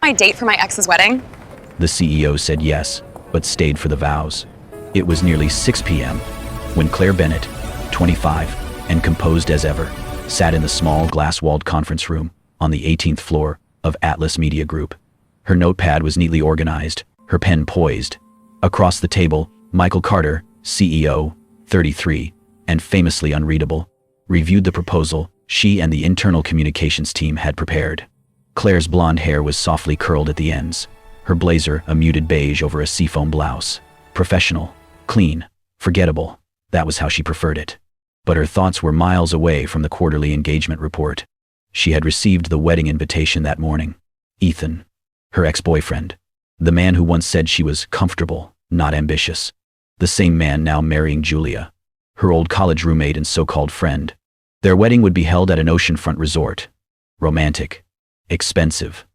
my date for my ex's wedding? The CEO said yes, but stayed for the vows. It was nearly 6 p.m. when Claire Bennett, 25, and composed as ever, sat in the small glass-walled conference room on the 18th floor of Atlas Media Group. Her notepad was neatly organized, her pen poised. Across the table, Michael Carter, CEO, 33, and famously unreadable, reviewed the proposal she and the internal communications team had prepared. Claire's blonde hair was softly curled at the ends, her blazer a muted beige over a seafoam blouse. Professional, clean, forgettable. That was how she preferred it. But her thoughts were miles away from the quarterly engagement report. She had received the wedding invitation that morning. Ethan, her ex-boyfriend, the man who once said she was comfortable, not ambitious. The same man now marrying Julia, her old college roommate and so-called friend. Their wedding would be held at an oceanfront resort. Romantic, expensive,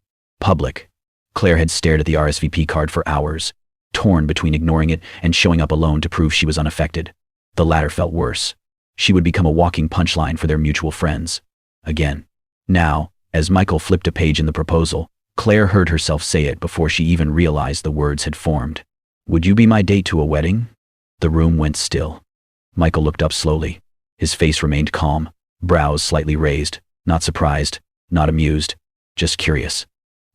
public. Claire had stared at the RSVP card for hours, torn between ignoring it and showing up alone to prove she was unaffected. The latter felt worse. She would become a walking punchline for their mutual friends. Again. Now, as Michael flipped a page in the proposal, Claire heard herself say it before she even realized the words had formed. "Would you be my date to a wedding?" The room went still. Michael looked up slowly. His face remained calm, brows slightly raised, not surprised, not amused, just curious.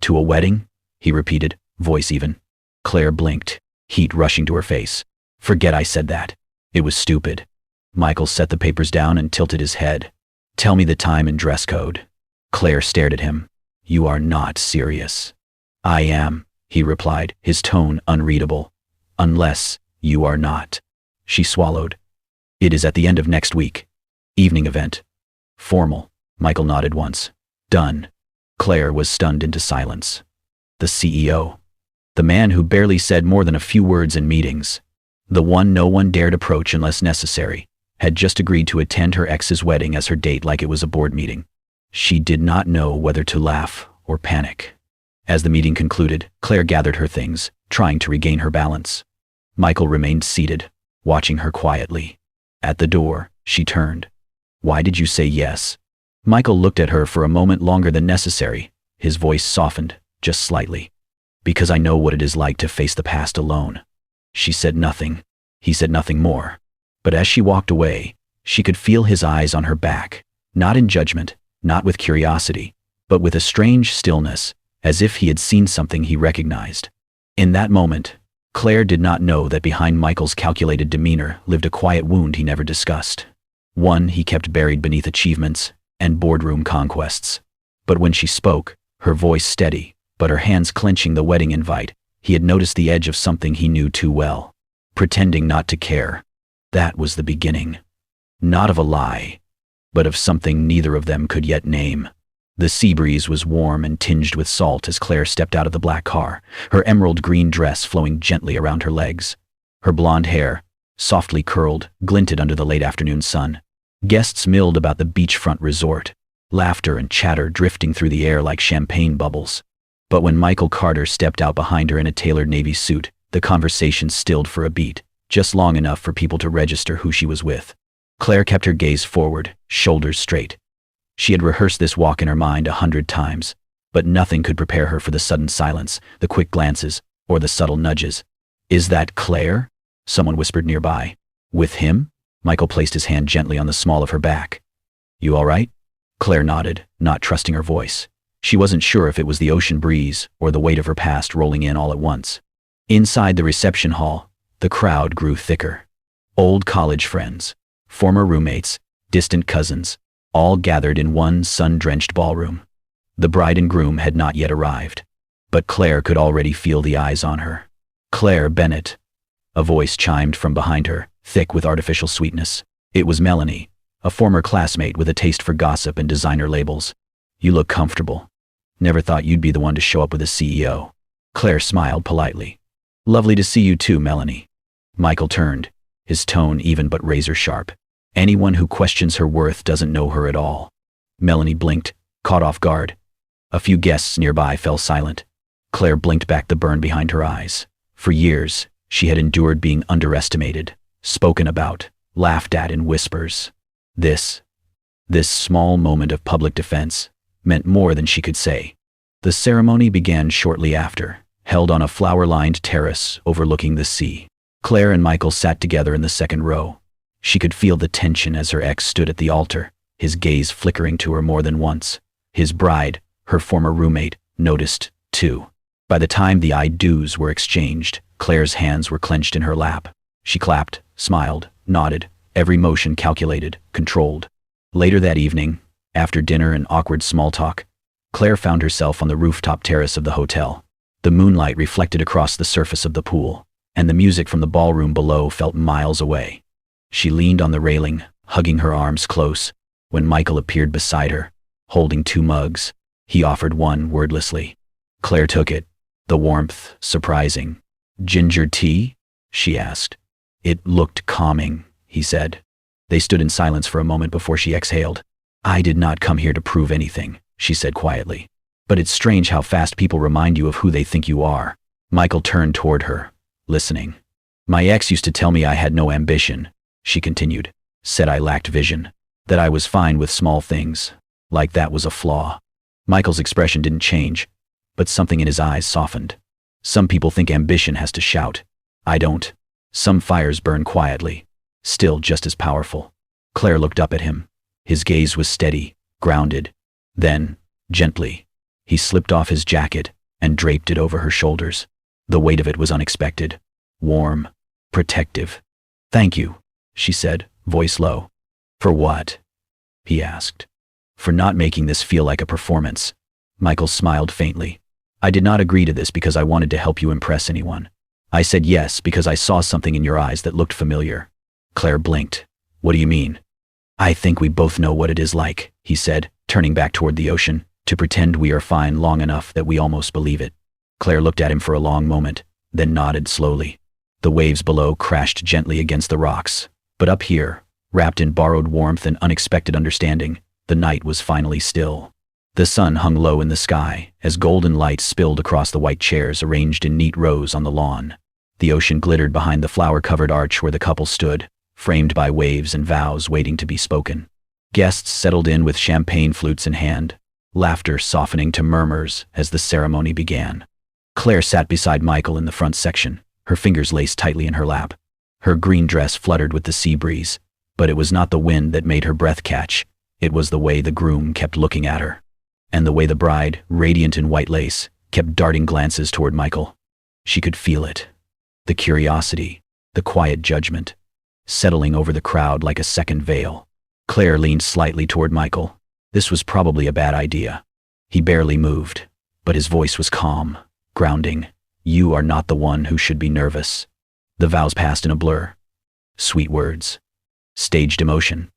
"To a wedding?" he repeated, voice even. Claire blinked, heat rushing to her face. "Forget I said that. It was stupid." Michael set the papers down and tilted his head. "Tell me the time and dress code." Claire stared at him. "You are not serious." "I am," he replied, his tone unreadable. "Unless you are not." She swallowed. "It is at the end of next week. Evening event." "Formal." Michael nodded once. "Done." Claire was stunned into silence. The CEO. The man who barely said more than a few words in meetings. The one no one dared approach unless necessary, had just agreed to attend her ex's wedding as her date like it was a board meeting. She did not know whether to laugh or panic. As the meeting concluded, Claire gathered her things, trying to regain her balance. Michael remained seated, watching her quietly. At the door, she turned. "Why did you say yes?" Michael looked at her for a moment longer than necessary. His voice softened, just slightly. "Because I know what it is like to face the past alone." She said nothing. He said nothing more. But as she walked away, she could feel his eyes on her back, not in judgment, not with curiosity, but with a strange stillness, as if he had seen something he recognized. In that moment, Claire did not know that behind Michael's calculated demeanor lived a quiet wound he never discussed. One he kept buried beneath achievements and boardroom conquests. But when she spoke, her voice steady, but her hands clenching the wedding invite, he had noticed the edge of something he knew too well. Pretending not to care. That was the beginning. Not of a lie, but of something neither of them could yet name. The sea breeze was warm and tinged with salt as Claire stepped out of the black car, her emerald green dress flowing gently around her legs. Her blonde hair, softly curled, glinted under the late afternoon sun. Guests milled about the beachfront resort, laughter and chatter drifting through the air like champagne bubbles. But when Michael Carter stepped out behind her in a tailored navy suit, the conversation stilled for a beat, just long enough for people to register who she was with. Claire kept her gaze forward, shoulders straight. She had rehearsed this walk in her mind 100 times, but nothing could prepare her for the sudden silence, the quick glances, or the subtle nudges. "Is that Claire?" someone whispered nearby. "With him?" Michael placed his hand gently on the small of her back. "You all right?" Claire nodded, not trusting her voice. She wasn't sure if it was the ocean breeze or the weight of her past rolling in all at once. Inside the reception hall, the crowd grew thicker. Old college friends, former roommates, distant cousins, all gathered in one sun-drenched ballroom. The bride and groom had not yet arrived, but Claire could already feel the eyes on her. "Claire Bennett." A voice chimed from behind her, thick with artificial sweetness. It was Melanie, a former classmate with a taste for gossip and designer labels. "You look comfortable. Never thought you'd be the one to show up with a CEO." Claire smiled politely. "Lovely to see you too, Melanie." Michael turned, his tone even but razor sharp. "Anyone who questions her worth doesn't know her at all." Melanie blinked, caught off guard. A few guests nearby fell silent. Claire blinked back the burn behind her eyes. For years, she had endured being underestimated, spoken about, laughed at in whispers. This small moment of public defense, meant more than she could say. The ceremony began shortly after, held on a flower-lined terrace overlooking the sea. Claire and Michael sat together in the second row. She could feel the tension as her ex stood at the altar, his gaze flickering to her more than once. His bride, her former roommate, noticed, too. By the time the I do's were exchanged, Claire's hands were clenched in her lap. She clapped, smiled, nodded, every motion calculated, controlled. Later that evening, after dinner and awkward small talk, Claire found herself on the rooftop terrace of the hotel. The moonlight reflected across the surface of the pool, and the music from the ballroom below felt miles away. She leaned on the railing, hugging her arms close, when Michael appeared beside her, holding 2 mugs. He offered one wordlessly. Claire took it, the warmth surprising. "Ginger tea?" she asked. "It looked calming," he said. They stood in silence for a moment before she exhaled. "I did not come here to prove anything," she said quietly. "But it's strange how fast people remind you of who they think you are." Michael turned toward her, listening. "My ex used to tell me I had no ambition," she continued. "Said I lacked vision. That I was fine with small things. Like that was a flaw." Michael's expression didn't change, but something in his eyes softened. "Some people think ambition has to shout. I don't. Some fires burn quietly, still just as powerful." Claire looked up at him. His gaze was steady, grounded. Then, gently, he slipped off his jacket and draped it over her shoulders. The weight of it was unexpected, warm, protective. "Thank you," she said, voice low. "For what?" he asked. "For not making this feel like a performance." Michael smiled faintly. "I did not agree to this because I wanted to help you impress anyone. I said yes because I saw something in your eyes that looked familiar." Claire blinked. "What do you mean?" "I think we both know what it is like," he said, turning back toward the ocean, "to pretend we are fine long enough that we almost believe it." Claire looked at him for a long moment, then nodded slowly. The waves below crashed gently against the rocks, but up here, wrapped in borrowed warmth and unexpected understanding, the night was finally still. The sun hung low in the sky as golden light spilled across the white chairs arranged in neat rows on the lawn. The ocean glittered behind the flower-covered arch where the couple stood, framed by waves and vows waiting to be spoken. Guests settled in with champagne flutes in hand, laughter softening to murmurs as the ceremony began. Claire sat beside Michael in the front section, her fingers laced tightly in her lap. Her green dress fluttered with the sea breeze, but it was not the wind that made her breath catch. It was the way the groom kept looking at her, and the way the bride, radiant in white lace, kept darting glances toward Michael. She could feel it. The curiosity, the quiet judgment, settling over the crowd like a second veil. Claire leaned slightly toward Michael. This was probably a bad idea. He barely moved, but his voice was calm, grounding. "You are not the one who should be nervous." The vows passed in a blur. Sweet words. Staged emotion.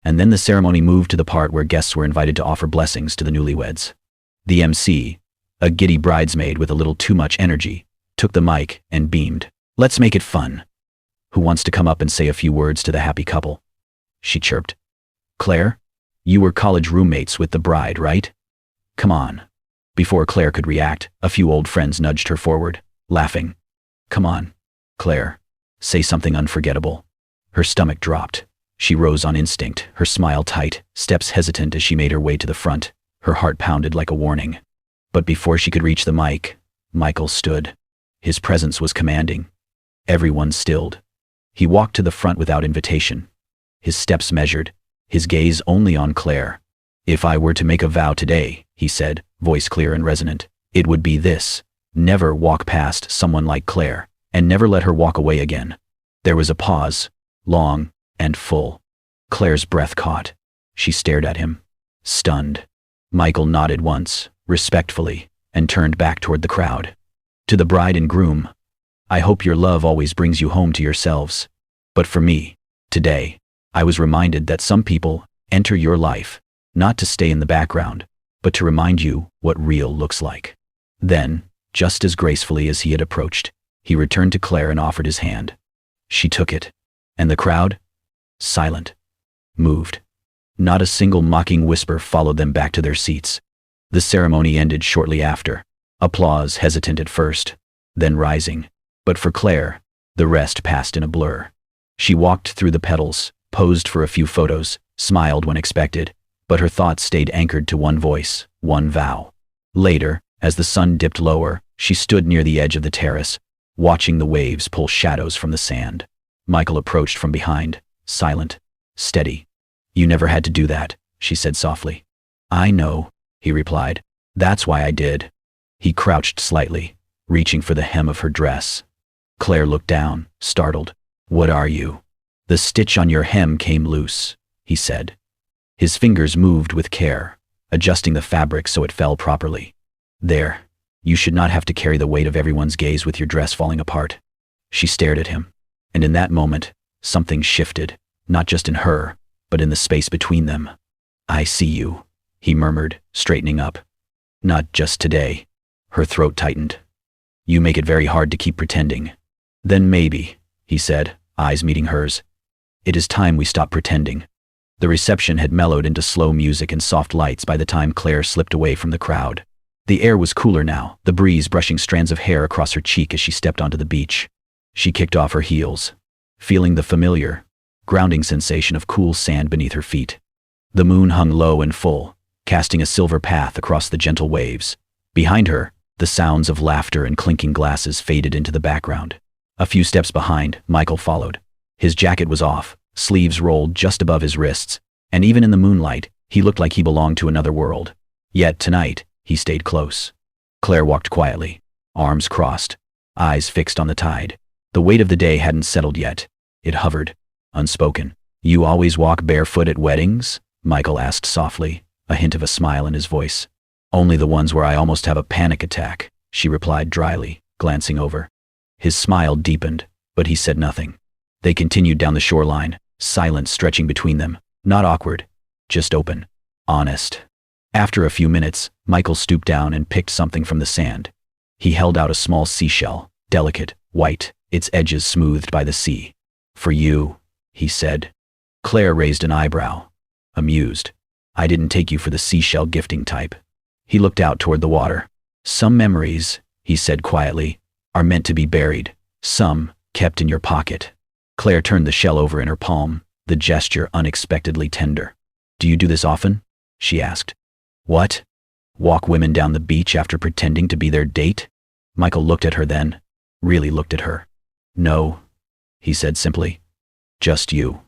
And then the ceremony moved to the part where guests were invited to offer blessings to the newlyweds. The MC, a giddy bridesmaid with a little too much energy, took the mic and beamed. "Let's make it fun. Who wants to come up and say a few words to the happy couple?" she chirped. "Claire, you were college roommates with the bride, right? Come on." Before Claire could react, a few old friends nudged her forward, laughing. "Come on, Claire, say something unforgettable." Her stomach dropped. She rose on instinct, her smile tight, steps hesitant as she made her way to the front. Her heart pounded like a warning. But before she could reach the mic, Michael stood. His presence was commanding. Everyone stilled. He walked to the front without invitation. His steps measured, his gaze only on Claire. "If I were to make a vow today," he said, voice clear and resonant, "it would be this: never walk past someone like Claire, and never let her walk away again." There was a pause, long and full. Claire's breath caught. She stared at him, stunned. Michael nodded once, respectfully, and turned back toward the crowd. "To the bride and groom, I hope your love always brings you home to yourselves. But for me, today, I was reminded that some people enter your life, not to stay in the background, but to remind you what real looks like." Then, just as gracefully as he had approached, he returned to Claire and offered his hand. She took it, and the crowd, silent, moved. Not a single mocking whisper followed them back to their seats. The ceremony ended shortly after, applause hesitant at first, then rising. But for Claire, the rest passed in a blur. She walked through the petals, posed for a few photos, smiled when expected, but her thoughts stayed anchored to one voice, one vow. Later, as the sun dipped lower, she stood near the edge of the terrace, watching the waves pull shadows from the sand. Michael approached from behind, silent, steady. "You never had to do that," she said softly. "I know," he replied. "That's why I did." He crouched slightly, reaching for the hem of her dress. Claire looked down, startled. "What are you?" "The stitch on your hem came loose," he said. His fingers moved with care, adjusting the fabric so it fell properly. "There. You should not have to carry the weight of everyone's gaze with your dress falling apart." She stared at him, and in that moment, something shifted, not just in her, but in the space between them. "I see you," he murmured, straightening up. "Not just today." Her throat tightened. "You make it very hard to keep pretending." "Then maybe," he said, eyes meeting hers. "It is time we stop pretending." The reception had mellowed into slow music and soft lights by the time Claire slipped away from the crowd. The air was cooler now, the breeze brushing strands of hair across her cheek as she stepped onto the beach. She kicked off her heels, feeling the familiar, grounding sensation of cool sand beneath her feet. The moon hung low and full, casting a silver path across the gentle waves. Behind her, the sounds of laughter and clinking glasses faded into the background. A few steps behind, Michael followed. His jacket was off, sleeves rolled just above his wrists, and even in the moonlight, he looked like he belonged to another world. Yet tonight, he stayed close. Claire walked quietly, arms crossed, eyes fixed on the tide. The weight of the day hadn't settled yet. It hovered, unspoken. "You always walk barefoot at weddings?" Michael asked softly, a hint of a smile in his voice. "Only the ones where I almost have a panic attack," she replied dryly, glancing over. His smile deepened, but he said nothing. They continued down the shoreline, silence stretching between them, not awkward, just open, honest. After a few minutes, Michael stooped down and picked something from the sand. He held out a small seashell, delicate, white, its edges smoothed by the sea. "For you," he said. Claire raised an eyebrow, amused. "I didn't take you for the seashell gifting type." He looked out toward the water. "Some memories," he said quietly, "are meant to be buried, some kept in your pocket." Claire turned the shell over in her palm, the gesture unexpectedly tender. "Do you do this often?" she asked. "What? Walk women down the beach after pretending to be their date?" Michael looked at her then, really looked at her. "No," he said simply. "Just you."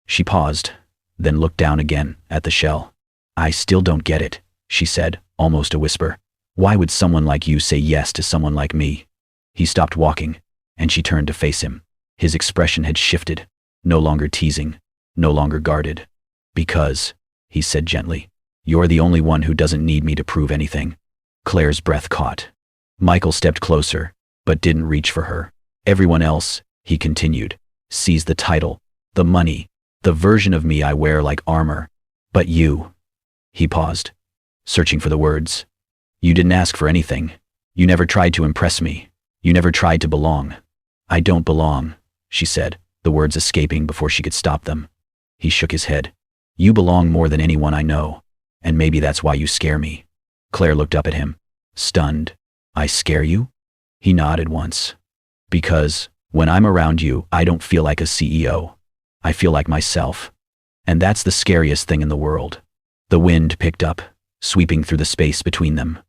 She paused, then looked down again at the shell. "I still don't get it," she said, almost a whisper. "Why would someone like you say yes to someone like me?" He stopped walking, and she turned to face him. His expression had shifted, no longer teasing, no longer guarded. "Because," he said gently, "you're the only one who doesn't need me to prove anything." Claire's breath caught. Michael stepped closer, but didn't reach for her. "Everyone else," he continued, "sees the title, the money, the version of me I wear like armor. But you," he paused, searching for the words. "You didn't ask for anything. You never tried to impress me. You never tried to belong." "I don't belong," she said, the words escaping before she could stop them. He shook his head. "You belong more than anyone I know, and maybe that's why you scare me." Claire looked up at him, stunned. "I scare you?" He nodded once. "Because, when I'm around you, I don't feel like a CEO. I feel like myself. And that's the scariest thing in the world." The wind picked up, sweeping through the space between them.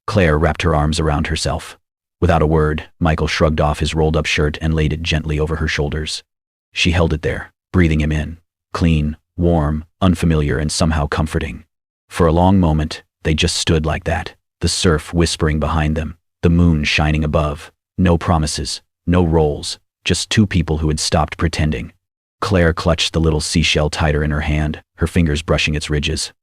Claire wrapped her arms around herself. Without a word, Michael shrugged off his rolled-up shirt and laid it gently over her shoulders. She held it there, breathing him in, clean, warm, unfamiliar, and somehow comforting. For a long moment, they just stood like that, the surf whispering behind them, the moon shining above. No promises, no roles, just two people who had stopped pretending. Claire clutched the little seashell tighter in her hand, her fingers brushing its ridges.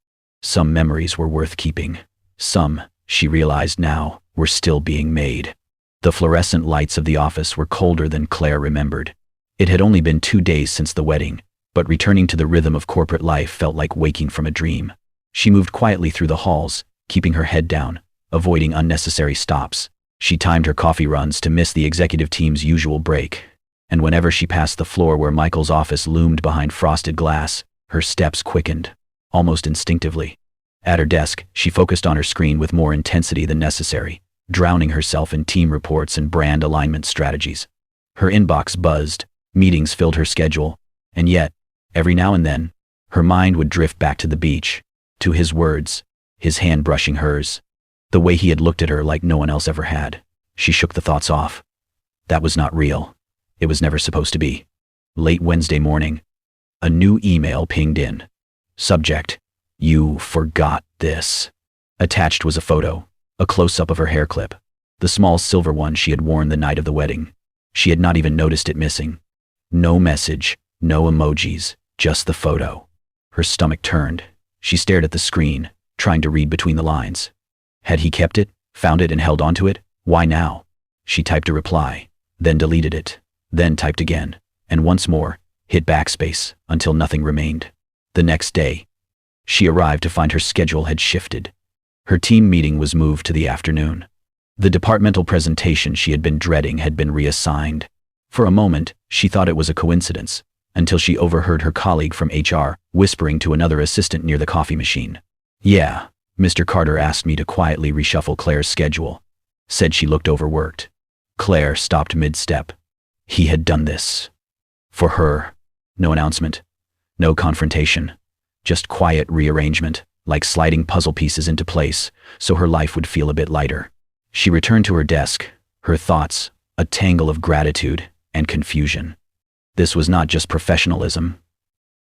Some memories were worth keeping. Some, she realized now, were still being made. The fluorescent lights of the office were colder than Claire remembered. It had only been 2 days since the wedding, but returning to the rhythm of corporate life felt like waking from a dream. She moved quietly through the halls, keeping her head down, avoiding unnecessary stops. She timed her coffee runs to miss the executive team's usual break, and whenever she passed the floor where Michael's office loomed behind frosted glass, her steps quickened, almost instinctively. At her desk, she focused on her screen with more intensity than necessary, drowning herself in team reports and brand alignment strategies. Her inbox buzzed, meetings filled her schedule, and yet, every now and then, her mind would drift back to the beach, to his words, his hand brushing hers. The way he had looked at her like no one else ever had. She shook the thoughts off. That was not real. It was never supposed to be. Late Wednesday morning, a new email pinged in. Subject: "You forgot this." Attached was a photo, a close-up of her hair clip, the small silver one she had worn the night of the wedding. She had not even noticed it missing. No message, no emojis, just the photo. Her stomach turned. She stared at the screen, trying to read between the lines. Had he kept it, found it and held onto it? Why now? She typed a reply, then deleted it, then typed again, and once more, hit backspace until nothing remained. The next day, she arrived to find her schedule had shifted. Her team meeting was moved to the afternoon. The departmental presentation she had been dreading had been reassigned. For a moment, she thought it was a coincidence, until she overheard her colleague from HR whispering to another assistant near the coffee machine. "Yeah, Mr. Carter asked me to quietly reshuffle Claire's schedule. Said she looked overworked." Claire stopped mid-step. He had done this. For her. No announcement. No confrontation. Just quiet rearrangement, like sliding puzzle pieces into place, so her life would feel a bit lighter. She returned to her desk, her thoughts, a tangle of gratitude and confusion. This was not just professionalism.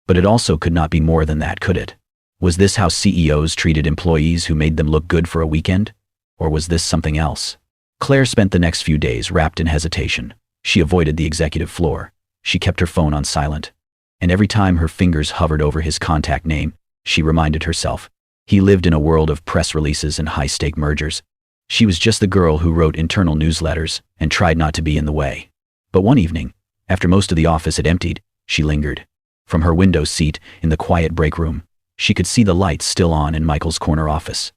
But it also could not be more than that, could it? Was this how CEOs treated employees who made them look good for a weekend? Or was this something else? Claire spent the next few days wrapped in hesitation. She avoided the executive floor. She kept her phone on silent. And every time her fingers hovered over his contact name, she reminded herself, he lived in a world of press releases and high-stake mergers. She was just the girl who wrote internal newsletters and tried not to be in the way. But one evening, after most of the office had emptied, she lingered. From her window seat in the quiet break room, she could see the lights still on in Michael's corner office.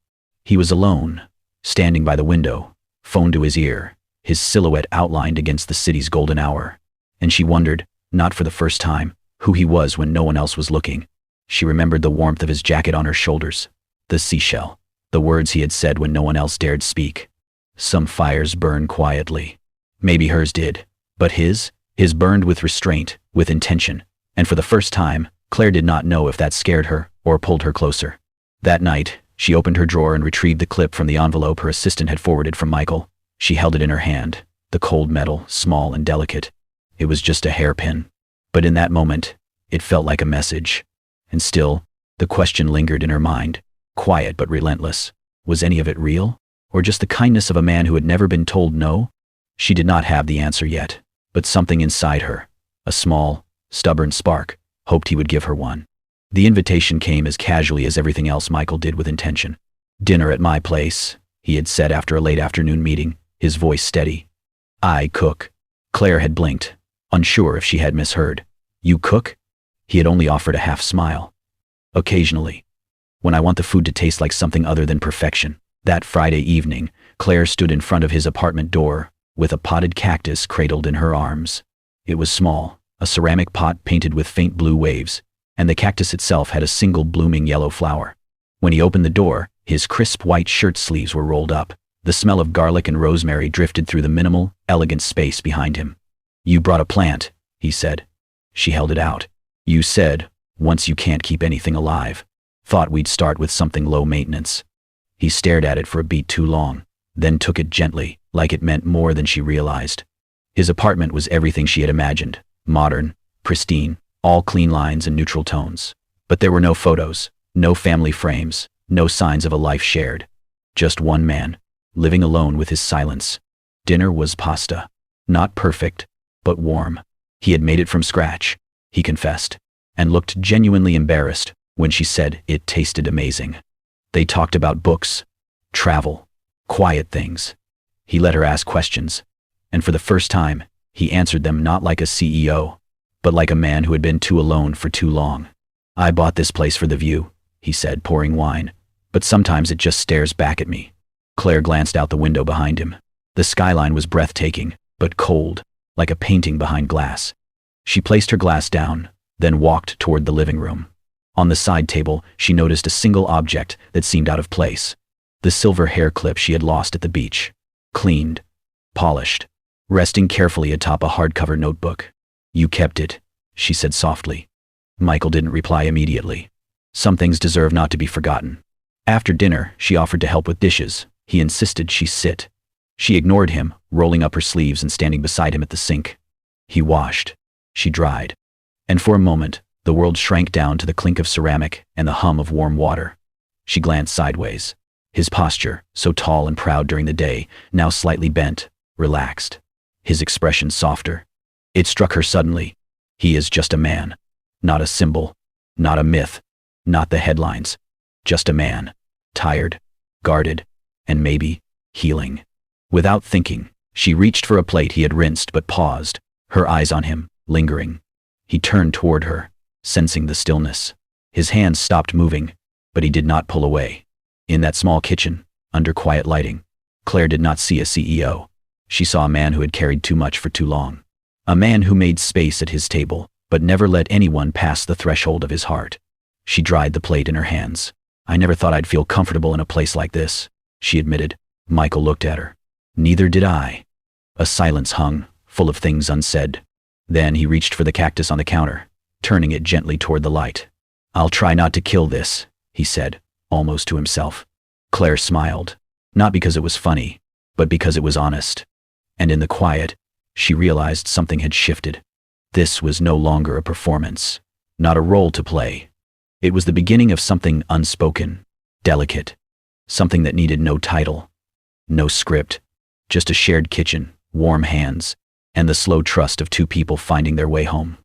He was alone, standing by the window, phone to his ear, his silhouette outlined against the city's golden hour. And she wondered, not for the first time, who he was when no one else was looking. She remembered the warmth of his jacket on her shoulders, the seashell, the words he had said when no one else dared speak. Some fires burn quietly. Maybe hers did, but his burned with restraint, with intention, and for the first time, Claire did not know if that scared her or pulled her closer. That night, she opened her drawer and retrieved the clip from the envelope her assistant had forwarded from Michael. She held it in her hand, the cold metal, small and delicate. It was just a hairpin. But in that moment, it felt like a message. And still, the question lingered in her mind, quiet but relentless. Was any of it real? Or just the kindness of a man who had never been told no? She did not have the answer yet, but something inside her, a small, stubborn spark, hoped he would give her one. The invitation came as casually as everything else Michael did with intention. "Dinner at my place," he had said after a late afternoon meeting, his voice steady. "I cook." Claire had blinked, unsure if she had misheard. "You cook?" He had only offered a half smile. "Occasionally. When I want the food to taste like something other than perfection." That Friday evening, Claire stood in front of his apartment door, with a potted cactus cradled in her arms. It was small, a ceramic pot painted with faint blue waves, and the cactus itself had a single blooming yellow flower. When he opened the door, his crisp white shirt sleeves were rolled up. The smell of garlic and rosemary drifted through the minimal, elegant space behind him. "You brought a plant," he said. She held it out. "You said, once you can't keep anything alive. Thought we'd start with something low maintenance." He stared at it for a beat too long, then took it gently, like it meant more than she realized. His apartment was everything she had imagined, modern, pristine, all clean lines and neutral tones. But there were no photos, no family frames, no signs of a life shared. Just one man, living alone with his silence. Dinner was pasta. Not perfect, but warm. He had made it from scratch, he confessed, and looked genuinely embarrassed when she said it tasted amazing. They talked about books, travel, quiet things. He let her ask questions, and for the first time, he answered them not like a CEO, but like a man who had been too alone for too long. "I bought this place for the view," he said, pouring wine, "but sometimes it just stares back at me." Claire glanced out the window behind him. The skyline was breathtaking, but cold, like a painting behind glass. She placed her glass down, then walked toward the living room. On the side table, she noticed a single object that seemed out of place. The silver hair clip she had lost at the beach. Cleaned, polished, resting carefully atop a hardcover notebook. "You kept it," she said softly. Michael didn't reply immediately. Some things deserve not to be forgotten. After dinner, she offered to help with dishes, He insisted she sit. She ignored him, rolling up her sleeves and standing beside him at the sink. He washed. She dried. And for a moment, the world shrank down to the clink of ceramic and the hum of warm water. She glanced sideways. His posture, so tall and proud during the day, now slightly bent, relaxed. His expression softer. It struck her suddenly. He is just a man. Not a symbol. Not a myth. Not the headlines. Just a man. Tired. Guarded. And maybe healing. Without thinking, she reached for a plate he had rinsed but paused, her eyes on him, lingering. He turned toward her, sensing the stillness. His hands stopped moving, but he did not pull away. In that small kitchen, under quiet lighting, Claire did not see a CEO. She saw a man who had carried too much for too long. A man who made space at his table, but never let anyone pass the threshold of his heart. She dried the plate in her hands. "I never thought I'd feel comfortable in a place like this," she admitted. Michael looked at her. "Neither did I." A silence hung, full of things unsaid. Then he reached for the cactus on the counter, turning it gently toward the light. "I'll try not to kill this," he said, almost to himself. Claire smiled, not because it was funny, but because it was honest. And in the quiet, she realized something had shifted. This was no longer a performance, not a role to play. It was the beginning of something unspoken, delicate, something that needed no title, no script, just a shared kitchen, warm hands, and the slow trust of two people finding their way home.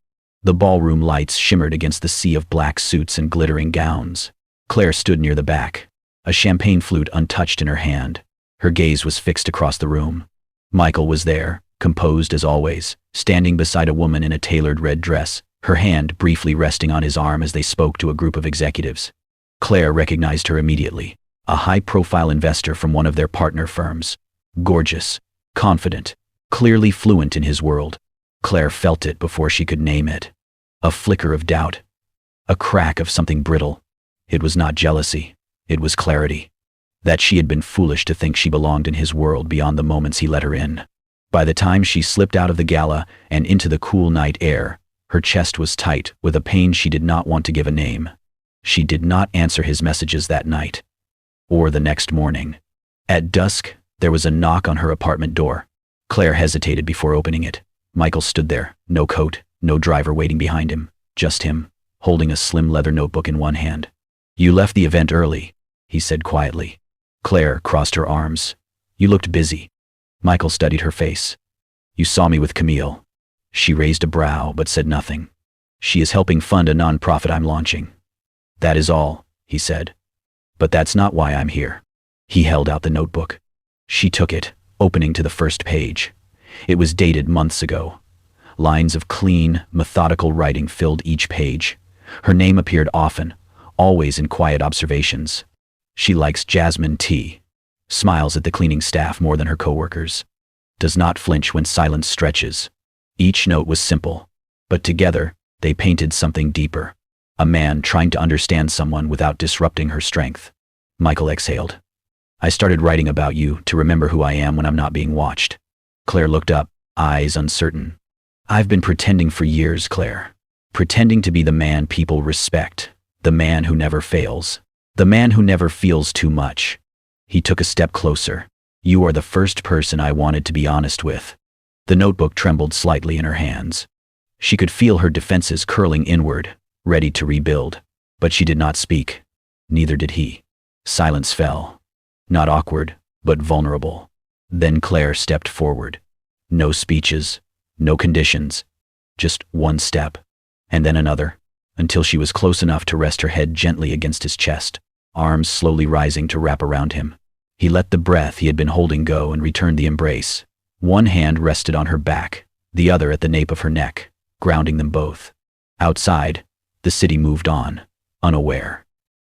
The ballroom lights shimmered against the sea of black suits and glittering gowns. Claire stood near the back, a champagne flute untouched in her hand. Her gaze was fixed across the room. Michael was there, composed as always, standing beside a woman in a tailored red dress, her hand briefly resting on his arm as they spoke to a group of executives. Claire recognized her immediately, a high-profile investor from one of their partner firms. Gorgeous, confident, clearly fluent in his world. Claire felt it before she could name it. A flicker of doubt. A crack of something brittle. It was not jealousy. It was clarity. That she had been foolish to think she belonged in his world beyond the moments he let her in. By the time she slipped out of the gala and into the cool night air, her chest was tight with a pain she did not want to give a name. She did not answer his messages that night. Or the next morning. At dusk, there was a knock on her apartment door. Claire hesitated before opening it. Michael stood there, no coat, no driver waiting behind him, just him, holding a slim leather notebook in one hand. "You left the event early," he said quietly. Claire crossed her arms. "You looked busy." Michael studied her face. "You saw me with Camille." She raised a brow but said nothing. "She is helping fund a nonprofit I'm launching." "That is all," he said. "But that's not why I'm here." He held out the notebook. She took it, opening to the first page. It was dated months ago. Lines of clean, methodical writing filled each page. Her name appeared often, always in quiet observations. She likes jasmine tea. Smiles at the cleaning staff more than her coworkers. Does not flinch when silence stretches. Each note was simple, but together, they painted something deeper. A man trying to understand someone without disrupting her strength. Michael exhaled. "I started writing about you to remember who I am when I'm not being watched." Claire looked up, eyes uncertain. "I've been pretending for years, Claire. Pretending to be the man people respect. The man who never fails. The man who never feels too much." He took a step closer. "You are the first person I wanted to be honest with." The notebook trembled slightly in her hands. She could feel her defenses curling inward, ready to rebuild. But she did not speak. Neither did he. Silence fell. Not awkward, but vulnerable. Then Claire stepped forward. No speeches, no conditions. Just one step, and then another, until she was close enough to rest her head gently against his chest, arms slowly rising to wrap around him. He let the breath he had been holding go and returned the embrace. One hand rested on her back, the other at the nape of her neck, grounding them both. Outside, the city moved on, unaware.